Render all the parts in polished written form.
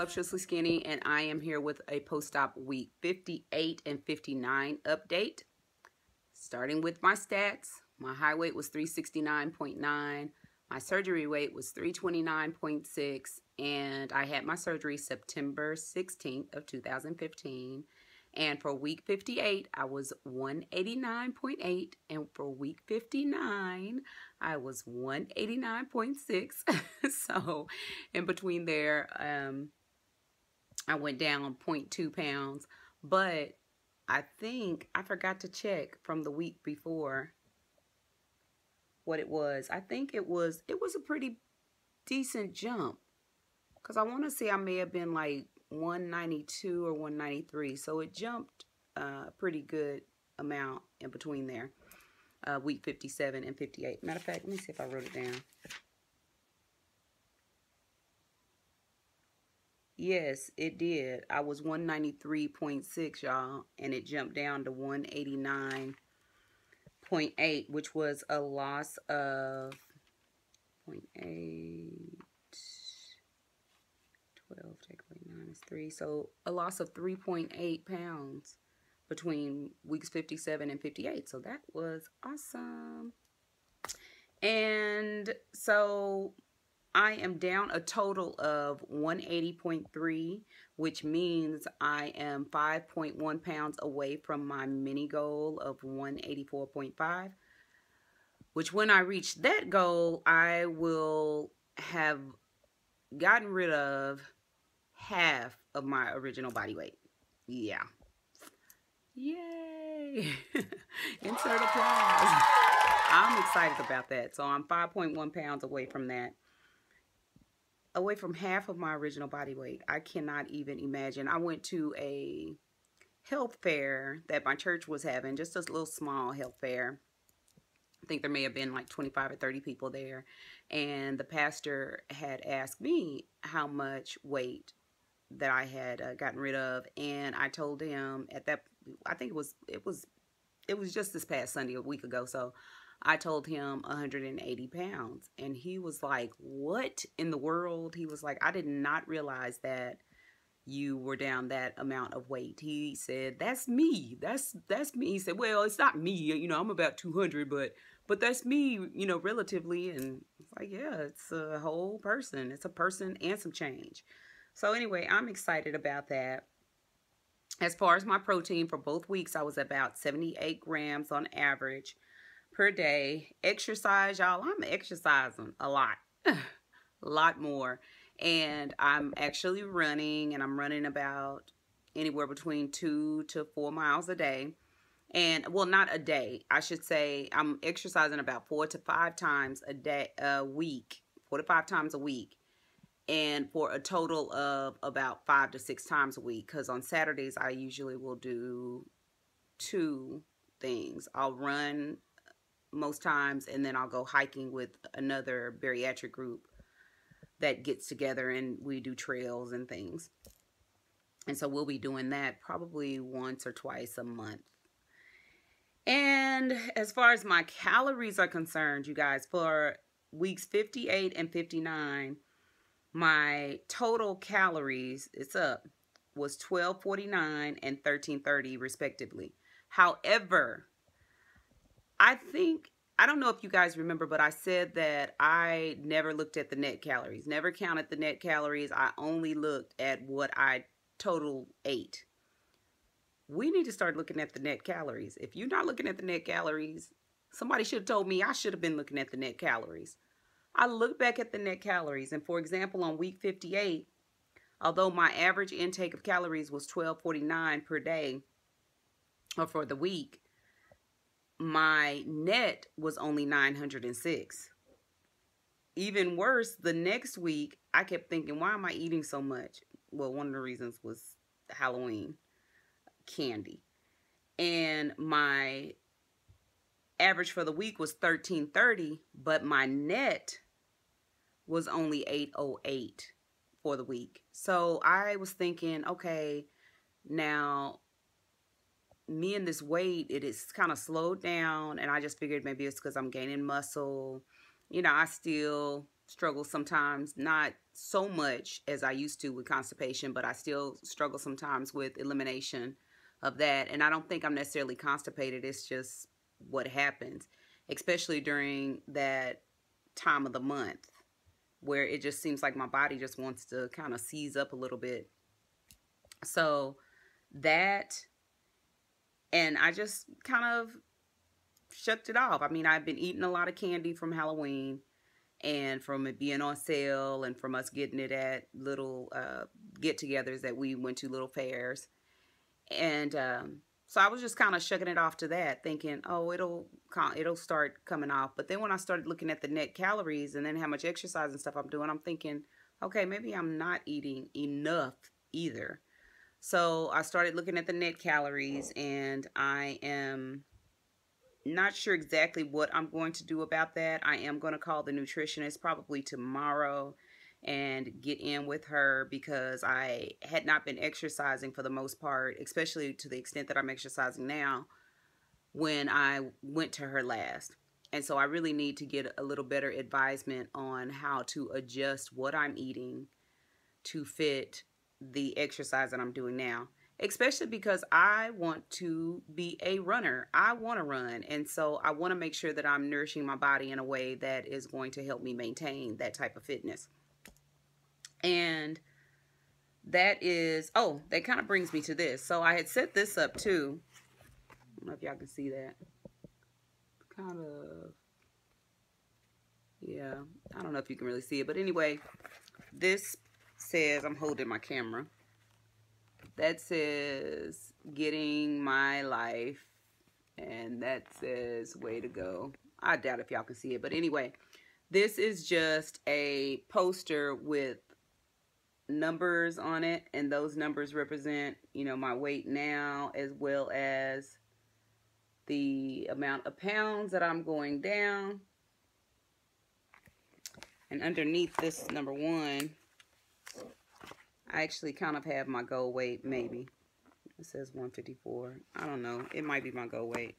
Voluptuously Skinny, and I am here with a post-op week 58 and 59 update. Starting with my stats, my high weight was 369.9, my surgery weight was 329.6, and I had my surgery September 16th of 2015. And for week 58, I was 189.8, and for week 59, I was 189.6. So in between there, I went down 0.2 pounds, but I think I forgot to check from the week before what it was. I think it was a pretty decent jump, because I want to say I may have been like 192 or 193, so it jumped a pretty good amount in between there, week 57 and 58. Matter of fact, let me see if I wrote it down. Yes, it did. I was 193.6, y'all, and it jumped down to 189.8, which was a loss of 0.8, 12, take away 9 is 3. So a loss of 3.8 pounds between weeks 57 and 58. So that was awesome. And so I am down a total of 180.3, which means I am 5.1 pounds away from my mini goal of 184.5, which when I reach that goal, I will have gotten rid of half of my original body weight. Yeah. Yay. Insert applause. I'm excited about that. So I'm 5.1 pounds away from that. Away from half of my original body weight. I cannot even imagine. I went to a health fair that my church was having, just a little small health fair. I think there may have been like 25 or 30 people there. And the pastor had asked me how much weight that I had gotten rid of. And I told him at that, I think it was just this past Sunday, a week ago. So I told him 180 pounds, and he was like, what in the world? He was like, I did not realize that you were down that amount of weight. He said, that's me. That's me. He said, well, it's not me. You know, I'm about 200, but that's me, you know, relatively. And it's like, yeah, it's a whole person. It's a person and some change. So anyway, I'm excited about that. As far as my protein for both weeks, I was about 78 grams on average per day. Exercise, y'all, I'm exercising a lot, a lot more. And I'm actually running, and I'm running about anywhere between 2 to 4 miles a day. And, well, not a day, I should say. I'm exercising about 4 to 5 times a week, 4 to 5 times a week. And for a total of about 5 to 6 times a week. Because on Saturdays, I usually will do 2 things. I'll run most times, and then I'll go hiking with another bariatric group that gets together, and we do trails and things. And so we'll be doing that probably once or twice a month. And as far as my calories are concerned, you guys, for weeks 58 and 59, my total calories, it's up, was 1249 and 1330 respectively. However, I don't know if you guys remember, but I said that I never looked at the net calories, never counted the net calories. I only looked at what I total ate. We need to start looking at the net calories. If you're not looking at the net calories, somebody should have told me I should have been looking at the net calories. I look back at the net calories, and for example, on week 58, although my average intake of calories was 1249 per day, or for the week, my net was only 906. Even worse, the next week, I kept thinking, why am I eating so much? Well, one of the reasons was Halloween candy. And my average for the week was 1330, but my net was only 808 for the week. So I was thinking, okay, now me and this weight, it is kind of slowed down, and I just figured maybe it's because I'm gaining muscle. You know, I still struggle sometimes, not so much as I used to with constipation, but I still struggle sometimes with elimination of that. And I don't think I'm necessarily constipated. It's just what happens, especially during that time of the month where it just seems like my body just wants to kind of seize up a little bit. So that, and I just kind of shucked it off. I mean, I've been eating a lot of candy from Halloween and from it being on sale and from us getting it at little get-togethers that we went to, little fairs. And so I was just kind of shucking it off to that, thinking, oh, it'll start coming off. But then when I started looking at the net calories and then how much exercise and stuff I'm doing, I'm thinking, okay, maybe I'm not eating enough either. So I started looking at the net calories, and I am not sure exactly what I'm going to do about that. I am going to call the nutritionist probably tomorrow and get in with her, because I had not been exercising for the most part, especially to the extent that I'm exercising now, when I went to her last. And so I really need to get a little better advisement on how to adjust what I'm eating to fit the exercise that I'm doing now, especially because I want to be a runner. I want to run, and so I want to make sure that I'm nourishing my body in a way that is going to help me maintain that type of fitness. And that is, oh, that kind of brings me to this. So I had set this up too. I don't know if y'all can see that. Kind of, yeah, I don't know if you can really see it, but anyway, this says, I'm holding my camera, that says getting my life, and that says way to go. I doubt if y'all can see it, but anyway, this is just a poster with numbers on it, and those numbers represent, you know, my weight now, as well as the amount of pounds that I'm going down. And underneath this number 1, I actually kind of have my goal weight, maybe. It says 154. I don't know. It might be my goal weight.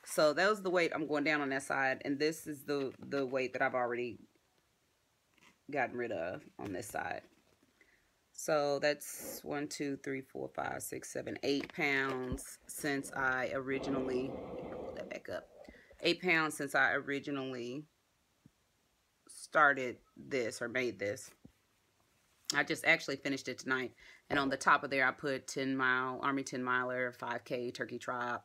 So that was the weight I'm going down on that side. And this is the weight that I've already gotten rid of on this side. So that's 1, 2, 3, 4, 5, 6, 7, 8 pounds since I originally, pull that back up. 8 pounds since I originally started this or made this. I just actually finished it tonight, and on the top of there I put 10-mile, Army 10-miler, 5K, turkey trot,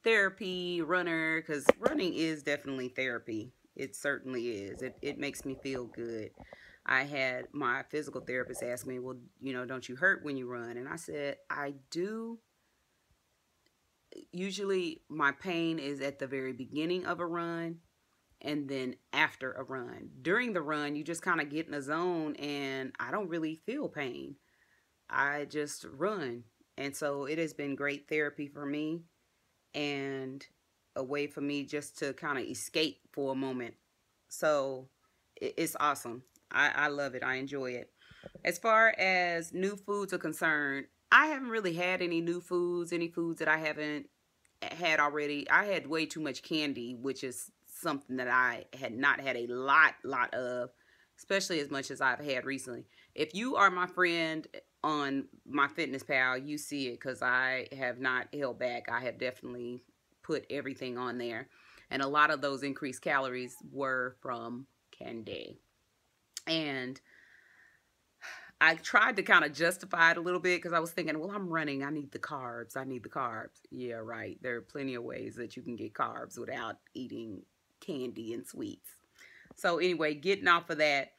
therapy, runner, because running is definitely therapy. It certainly is. It makes me feel good. I had my physical therapist ask me, well, you know, don't you hurt when you run? And I said, I do. Usually my pain is at the very beginning of a run, and then after a run. During the run, you just kind of get in a zone, and I don't really feel pain. I just run. And so it has been great therapy for me, and a way for me just to kind of escape for a moment. So it's awesome. I love it. I enjoy it. As far as new foods are concerned, I haven't really had any new foods, any foods that I haven't had already. I had way too much candy, which is something that I had not had a lot of, especially as much as I've had recently. If you are my friend on MyFitnessPal, you see it, because I have not held back. I have definitely put everything on there, and a lot of those increased calories were from candy. And I tried to kind of justify it a little bit, because I was thinking, well, I'm running, I need the carbs. I need the carbs. Yeah, right. There are plenty of ways that you can get carbs without eating candy and sweets. So anyway, getting off of that,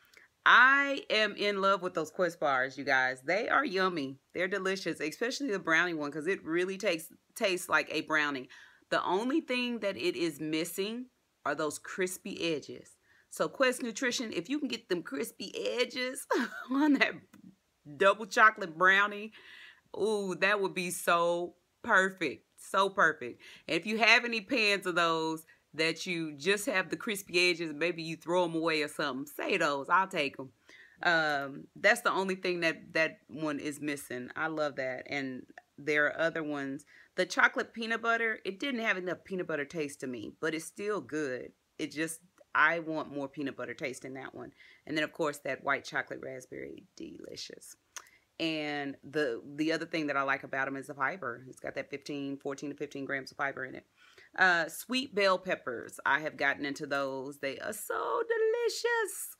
I am in love with those Quest bars, you guys. They are yummy. They're delicious, especially the brownie one, because it really tastes like a brownie. The only thing that it is missing are those crispy edges. So Quest Nutrition, if you can get them crispy edges on that double chocolate brownie, ooh, that would be so perfect. So perfect. And if you have any pans of those that you just have the crispy edges, maybe you throw them away or something, say those. I'll take them. That's the only thing that one is missing. I love that. And there are other ones. The chocolate peanut butter, it didn't have enough peanut butter taste to me, but it's still good. It just, I want more peanut butter taste in that one. And then, of course, that white chocolate raspberry, delicious. And the other thing that I like about them is the fiber. It's got that 14 to 15 grams of fiber in it. Sweet bell peppers. I have gotten into those. They are so delicious.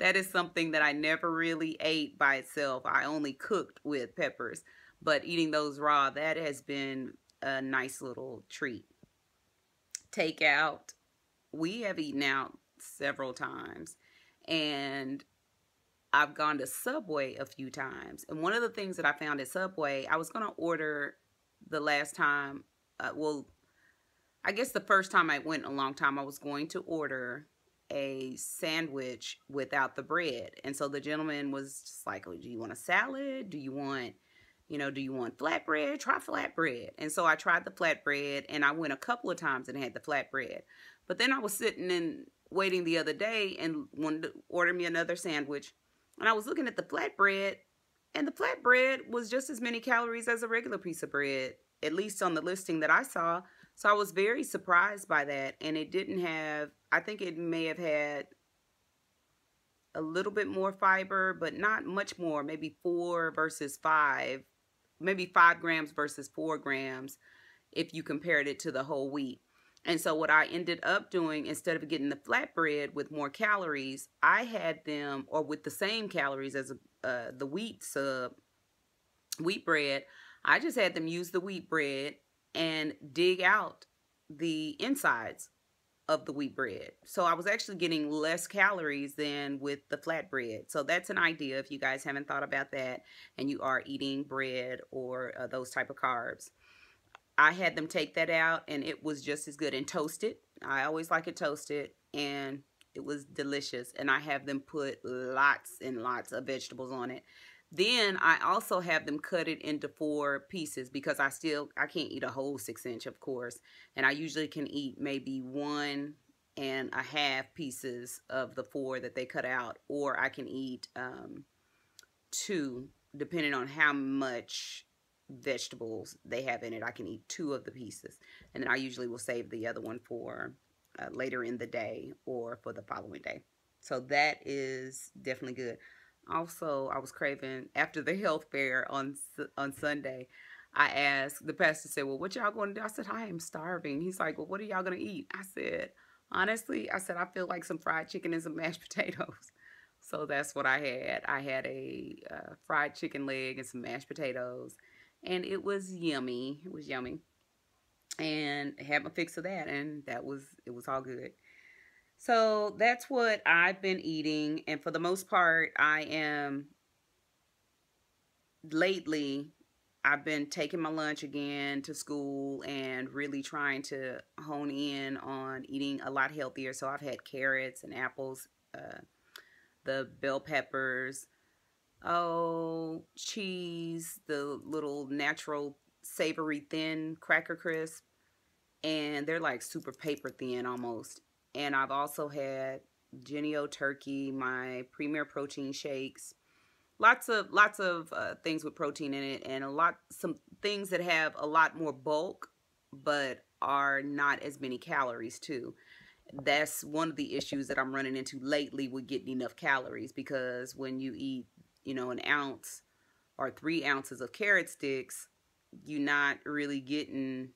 That is something that I never really ate by itself. I only cooked with peppers. But eating those raw, that has been a nice little treat. Takeout. We have eaten out several times. And I've gone to Subway a few times. And one of the things that I found at Subway, I was going to order the last time, well, I guess the first time I went in a long time, I was going to order a sandwich without the bread. And so the gentleman was just like, oh, do you want a salad? Do you want, do you want flatbread? Try flatbread. And so I tried the flatbread, and I went a couple of times and had the flatbread. But then I was sitting and waiting the other day and wanted to order me another sandwich. And I was looking at the flatbread, and the flatbread was just as many calories as a regular piece of bread, at least on the listing that I saw. So I was very surprised by that. And it didn't have, I think it may have had a little bit more fiber, but not much more, maybe 4 versus 5, maybe 5 grams versus 4 grams if you compared it to the whole wheat. And so what I ended up doing, instead of getting the flatbread with more calories, I had them, or with the same calories as the wheat bread, I just had them use the wheat bread and dig out the insides of the wheat bread. So I was actually getting less calories than with the flatbread. So that's an idea if you guys haven't thought about that and you are eating bread or those type of carbs. I had them take that out, and it was just as good. And toasted. I always like it toasted, and it was delicious. And I have them put lots and lots of vegetables on it. Then I also have them cut it into 4 pieces because I can't eat a whole 6-inch, of course. And I usually can eat maybe 1.5 pieces of the 4 that they cut out, or I can eat 2, depending on how much vegetables they have in it. I can eat 2 of the pieces, and then I usually will save the other one for later in the day or for the following day. So that is definitely good. Also, I was craving, after the health fair on Sunday, I asked, the pastor said, well, what y'all going to do? I said, I am starving. He's like, well, what are y'all going to eat? I said, honestly, I feel like some fried chicken and some mashed potatoes. So that's what I had. I had a fried chicken leg and some mashed potatoes. And it was yummy. It was yummy. And I had my fix of that, and it was all good. So that's what I've been eating. And for the most part, lately, I've been taking my lunch again to school and really trying to hone in on eating a lot healthier. So I've had carrots and apples, the bell peppers, cheese, the little natural savory thin Cracker Crisp, and they're like super paper thin almost. And I've also had Jennie-O turkey, my Premier protein shakes, lots of things with protein in it, and some things that have a lot more bulk but are not as many calories too. That's one of the issues that I'm running into lately with getting enough calories, because when you eat an ounce or 3 ounces of carrot sticks, you're getting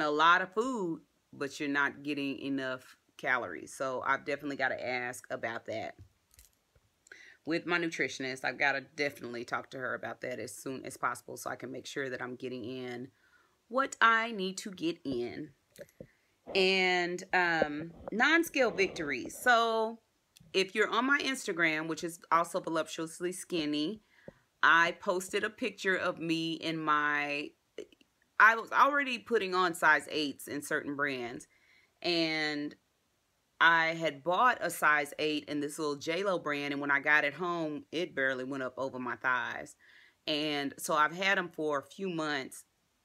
a lot of food, but you're not getting enough calories. So I've definitely got to ask about that with my nutritionist. I've got to definitely talk to her about that as soon as possible so I can make sure that I'm getting in what I need to get in. And non-scale victories. So if you're on my Instagram, which is also Voluptuously Skinny, I posted a picture of me in I was already putting on size 8s in certain brands, and I had bought a size 8 in this little JLo brand, and when I got it home, it barely went up over my thighs. And so I've had them for a few months.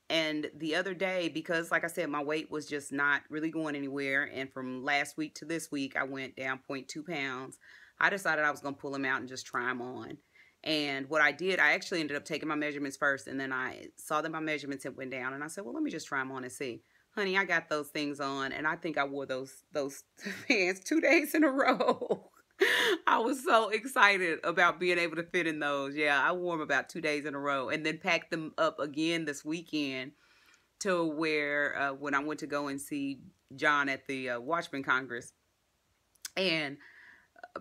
And the other day, because like I said, my weight was just not really going anywhere, and from last week to this week, I went down 0.2 pounds. I decided I was going to pull them out and just try them on. And what I did, I actually ended up taking my measurements first, and then I saw that my measurements had went down, and I said, well, let me just try them on and see. Honey, I got those things on, and I think I wore those pants 2 days in a row. I was so excited about being able to fit in those. Yeah, I wore them about 2 days in a row, and then packed them up again this weekend to where when I went to go and see John at the Watchman Congress, and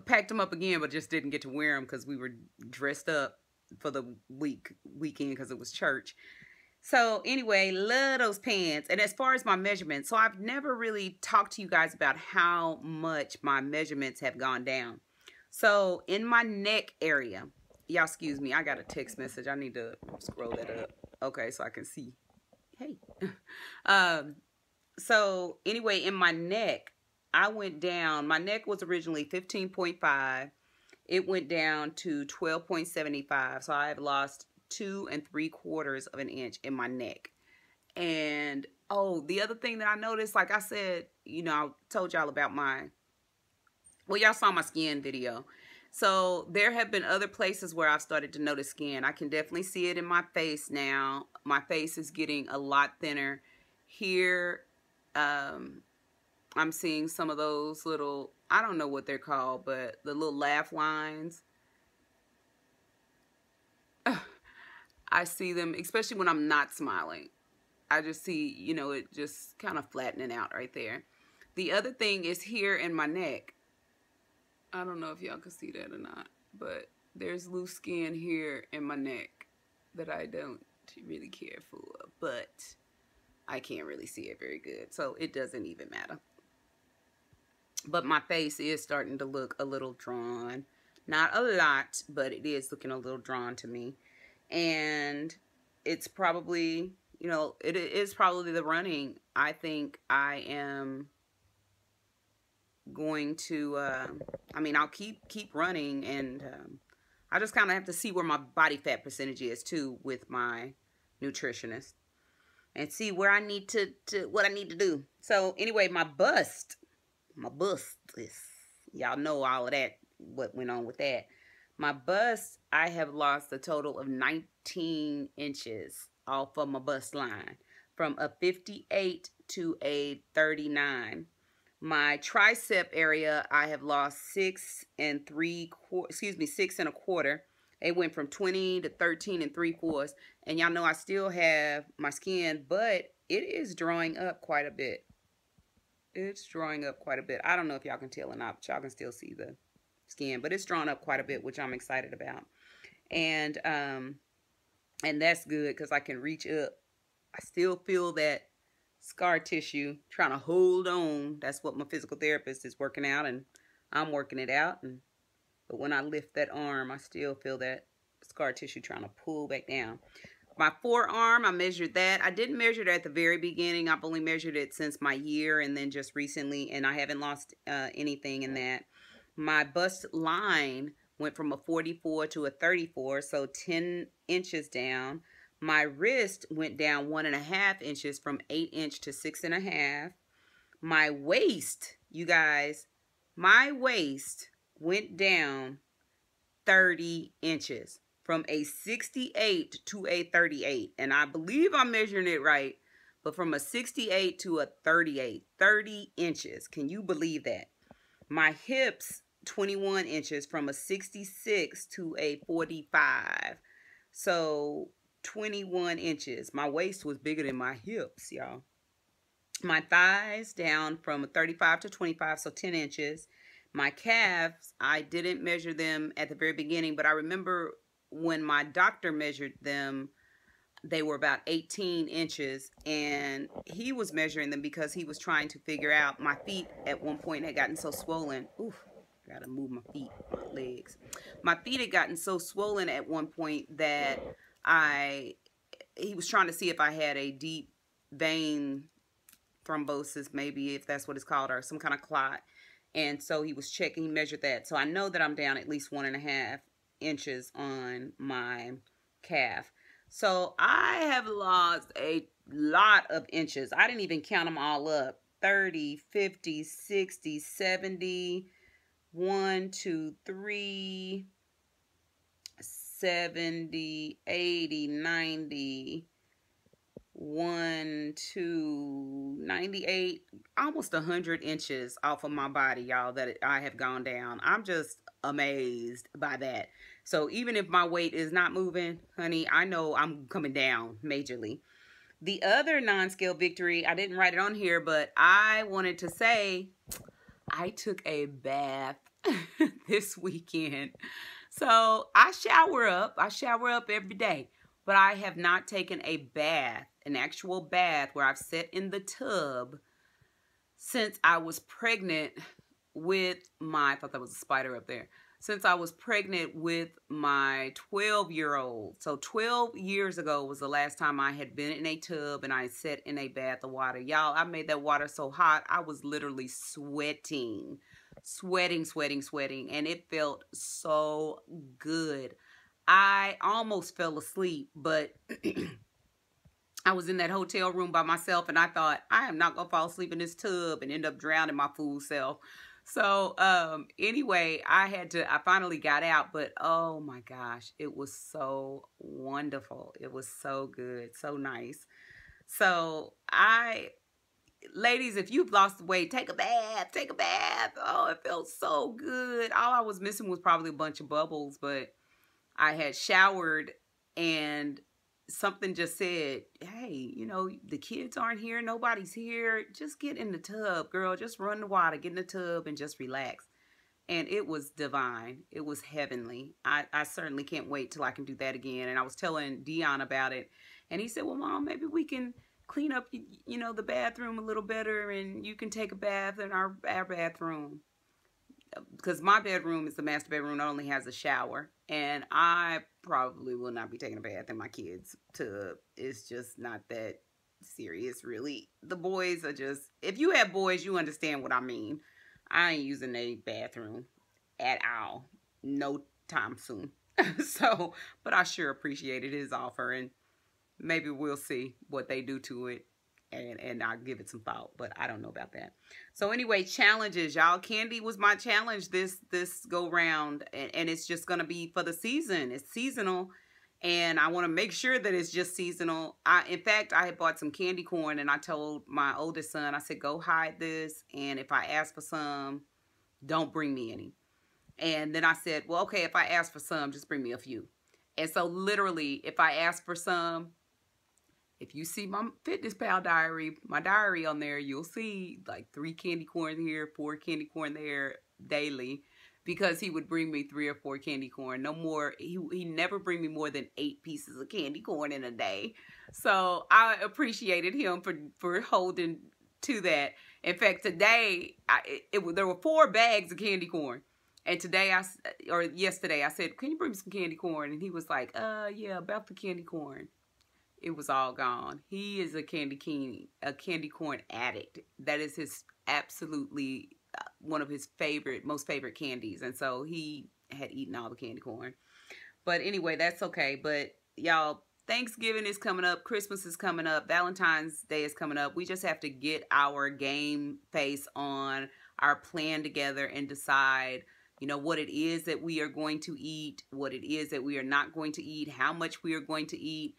packed them up again, but just didn't get to wear them because we were dressed up for the weekend because it was church. So anyway, love those pants. And as far as my measurements, so I've never really talked to you guys about how much my measurements have gone down. So in my neck area, y'all excuse me, I got a text message. I need to scroll that up. Okay, so I can see. Hey. So anyway, in my neck, I went down. My neck was originally 15.5. It went down to 12.75. So I have lost 2 3/4 of an inch in my neck. And oh, the other thing that I noticed, like I said, you know, I told y'all about well, y'all saw my skin video. So there have been other places where I've started to notice skin. I can definitely see it in my face now. My face is getting a lot thinner. Here, I'm seeing some of those little, I don't know what they're called, but the little laugh lines. I see them, especially when I'm not smiling. I just see, you know, it just kind of flattening out right there. The other thing is here in my neck. I don't know if y'all can see that or not, but there's loose skin here in my neck that I don't really care for, but I can't really see it very good, so it doesn't even matter. But my face is starting to look a little drawn. Not a lot, but it is looking a little drawn to me. And it's probably, you know, it is probably the running. I think I am going to, I mean, I'll keep running, and I just kind of have to see where my body fat percentage is too with my nutritionist, and see where I need to what I need to do. So anyway, my bust is, y'all know all of that, what went on with that. My bust, I have lost a total of 19 inches off of my bust line, from a 58 to a 39. My tricep area, I have lost 6 1/4. It went from 20 to 13 3/4. And y'all know I still have my skin, but it is drawing up quite a bit. It's drawing up quite a bit. I don't know if y'all can tell or not, but y'all can still see the skin, but it's drawn up quite a bit, which I'm excited about. And that's good because I can reach up. I still feel that scar tissue trying to hold on. That's what my physical therapist is working out, and I'm working it out. But when I lift that arm, I still feel that scar tissue trying to pull back down. My forearm, I measured that. I didn't measure it at the very beginning. I've only measured it since my year and then just recently, and I haven't lost anything in that. My bust line went from a 44 to a 34, so 10 inches down. My wrist went down 1.5 inches, from 8 inch to 6.5. My waist, you guys, my waist went down 30 inches, from a 68 to a 38. And I believe I'm measuring it right, but from a 68 to a 38, 30 inches. Can you believe that? My hips, 21 inches, from a 66 to a 45. So 21 inches. My waist was bigger than my hips, y'all. My thighs down from a 35 to 25, so 10 inches. My calves, I didn't measure them at the very beginning, but I remember when my doctor measured them, they were about 18 inches, and he was measuring them because he was trying to figure out, my feet at one point had gotten so swollen. Oof, gotta move my feet, my legs. My feet had gotten so swollen at one point that he was trying to see if I had a deep vein thrombosis, maybe, if that's what it's called, or some kind of clot. And so he was checking, he measured that. So I know that I'm down at least 1.5 inches on my calf. So I have lost a lot of inches. I didn't even count them all up. 30, 50, 60, 70, 1, 2, 3, 70, 80, 90, 1 to 98, almost 100 inches off of my body, y'all, that I have gone down. I'm just amazed by that. So even if my weight is not moving, honey, I know I'm coming down majorly. The other non-scale victory, I didn't write it on here, but I wanted to say I took a bath this weekend. So I shower up every day, but I have not taken a bath, an actual bath where I've sat in the tub since I was pregnant with my, I thought that was a spider up there, since I was pregnant with my 12-year-old. So 12 years ago was the last time I had been in a tub and I sat in a bath of water. Y'all, I made that water so hot, I was literally sweating, and it felt so good. I almost fell asleep, but I was in that hotel room by myself and I thought, I am not gonna fall asleep in this tub and end up drowning my fool self. So anyway, I finally got out, but oh my gosh, it was so wonderful. It was so good, so nice. So ladies, if you've lost weight, take a bath, take a bath. Oh, it felt so good. All I was missing was probably a bunch of bubbles, but I had showered and something just said, hey, you know, the kids aren't here. Nobody's here. Just get in the tub, girl. Just run the water, get in the tub and just relax. And it was divine. It was heavenly. I certainly can't wait till I can do that again. And I was telling Dion about it. And he said, well, Mom, maybe we can clean up, you know, the bathroom a little better and you can take a bath in our bathroom. Because my bedroom is the master bedroom. It only has a shower. And I probably will not be taking a bath in my kids' tub. It's just not that serious, really. The boys are just... If you have boys, you understand what I mean. I ain't using a bathroom at all. No time soon. So, but I sure appreciated his offer. And maybe we'll see what they do to it. And I'll give it some thought, but I don't know about that. So anyway, challenges, y'all. Candy was my challenge this go round, and it's just gonna be for the season. It's seasonal, and I want to make sure that it's just seasonal. In fact, I had bought some candy corn, and I told my oldest son, I said, go hide this, and if I ask for some, don't bring me any. And then I said, well, okay, if I ask for some, just bring me a few. And so literally, if I ask for some, if you see my Fitness Pal diary, my diary on there, you'll see like 3 candy corn here, 4 candy corn there daily, because he would bring me 3 or 4 candy corn. No more. He never bring me more than 8 pieces of candy corn in a day. So I appreciated him for holding to that. In fact, today there were 4 bags of candy corn. And today yesterday I said, can you bring me some candy corn? And he was like, yeah, about the candy corn. It was all gone. He is a candy corn addict. That is his absolutely one of his most favorite candies. And so he had eaten all the candy corn. But anyway, that's okay. But y'all, Thanksgiving is coming up. Christmas is coming up. Valentine's Day is coming up. We just have to get our game face on, our plan together, and decide, you know, what it is that we are going to eat, what it is that we are not going to eat, how much we are going to eat.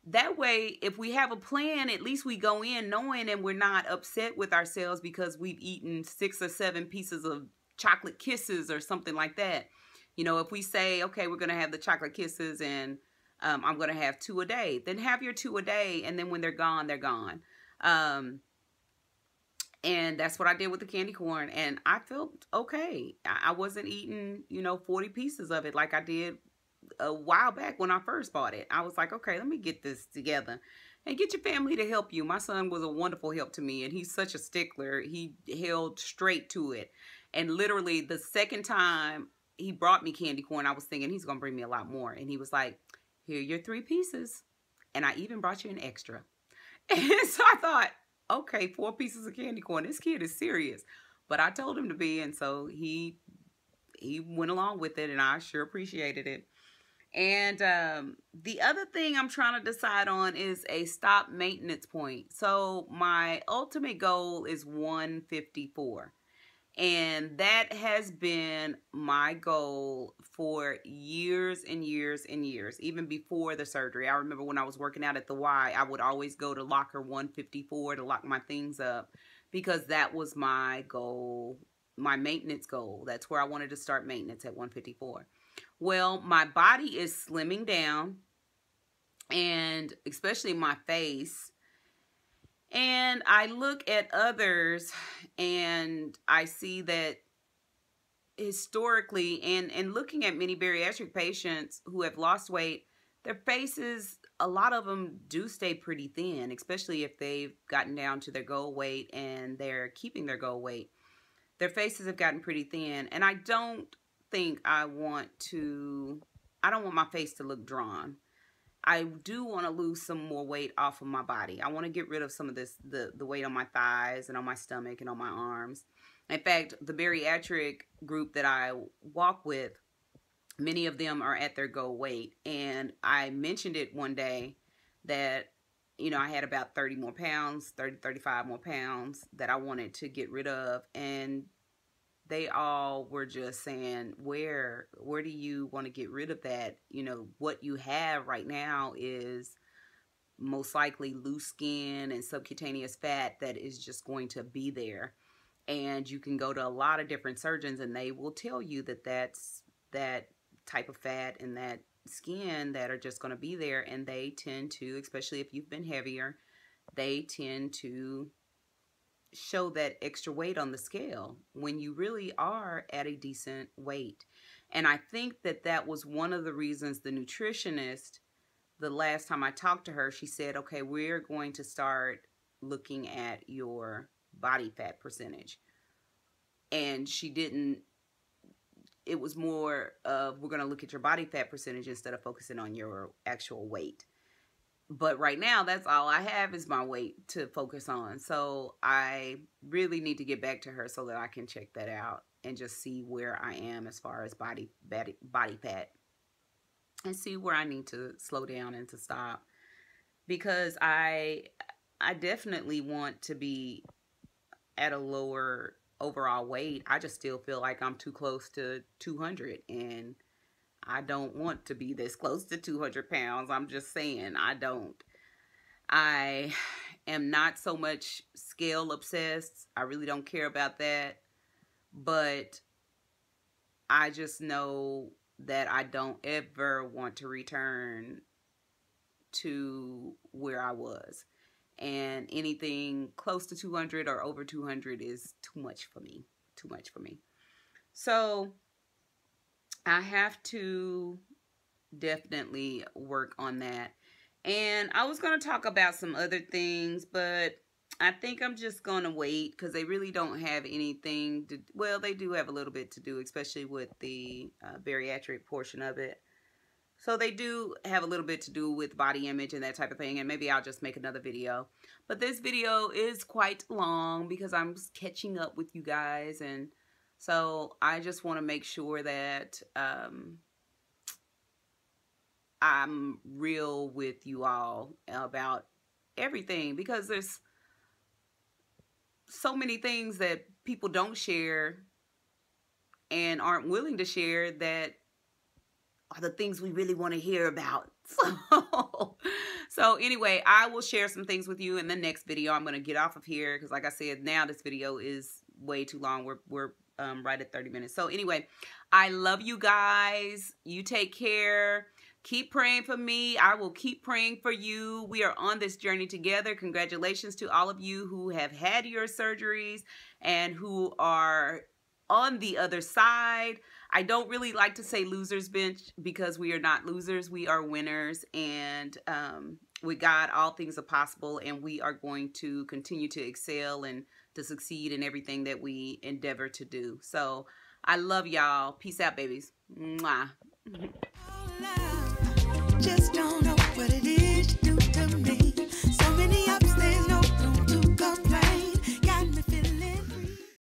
That way, if we have a plan, at least we go in knowing, and we're not upset with ourselves because we've eaten 6 or 7 pieces of chocolate kisses or something like that. You know, if we say, okay, we're going to have the chocolate kisses and I'm going to have 2 a day, then have your 2 a day. And then when they're gone, they're gone. And that's what I did with the candy corn. And I felt okay. I wasn't eating, you know, 40 pieces of it like I did a while back when I first bought it. I was like, okay, let me get this together. And get your family to help you. My son was a wonderful help to me, and he's such a stickler. He held straight to it. And literally the second time he brought me candy corn, I was thinking he's going to bring me a lot more. And he was like, here are your 3 pieces. And I even brought you an extra. And so I thought, okay, 4 pieces of candy corn. This kid is serious. But I told him to be, and so he went along with it, and I sure appreciated it. And the other thing I'm trying to decide on is a stop maintenance point. So my ultimate goal is 154. And that has been my goal for years and years and years, even before the surgery. I remember when I was working out at the Y, I would always go to locker 154 to lock my things up, because that was my goal, my maintenance goal. That's where I wanted to start maintenance, at 154. Well, my body is slimming down, and especially my face. And I look at others and I see that historically, and looking at many bariatric patients who have lost weight, their faces, a lot of them do stay pretty thin, especially if they've gotten down to their goal weight and they're keeping their goal weight. Their faces have gotten pretty thin, and I don't think I don't want my face to look drawn. I do want to lose some more weight off of my body. I want to get rid of some of this, the weight on my thighs and on my stomach and on my arms. In fact, the bariatric group that I walk with, many of them are at their goal weight. And I mentioned it one day that, you know, I had about 30 more pounds, 35 more pounds that I wanted to get rid of. And they all were just saying, where do you want to get rid of that? You know, what you have right now is most likely loose skin and subcutaneous fat that is just going to be there. And you can go to a lot of different surgeons and they will tell you that that's that type of fat and that skin that are just going to be there. And they tend to, especially if you've been heavier, they tend to show that extra weight on the scale when you really are at a decent weight. And I think that that was one of the reasons the nutritionist, the last time I talked to her, she said, okay, we're going to start looking at your body fat percentage. And she didn't, it was more of, we're going to look at your body fat percentage instead of focusing on your actual weight. But right now, that's all I have is my weight to focus on. So I really need to get back to her so that I can check that out and just see where I am as far as body fat, and see where I need to slow down and to stop. Because I definitely want to be at a lower overall weight. I just still feel like I'm too close to 200, and I don't want to be this close to 200 pounds. I'm just saying, I don't. I am not so much scale obsessed. I really don't care about that. But I just know that I don't ever want to return to where I was. And anything close to 200 or over 200 is too much for me. Too much for me. So I have to definitely work on that. And I was going to talk about some other things, but I think I'm just going to wait because they really don't have anything to, well, they do have a little bit to do, especially with the bariatric portion of it. So they do have a little bit to do with body image and that type of thing, and maybe I'll just make another video. But this video is quite long because I'm just catching up with you guys, and so I just want to make sure that I'm real with you all about everything, because there's so many things that people don't share and aren't willing to share that are the things we really want to hear about. So anyway, I will share some things with you in the next video. I'm going to get off of here because, like I said, now this video is way too long. We're right at 30 minutes. So anyway, I love you guys. You take care. Keep praying for me. I will keep praying for you. We are on this journey together. Congratulations to all of you who have had your surgeries and who are on the other side. I don't really like to say losers bench because we are not losers. We are winners, and with God, all things are possible, and we are going to continue to excel and to succeed in everything that we endeavor to do. So I love y'all. Peace out, babies. Mwah. Just don't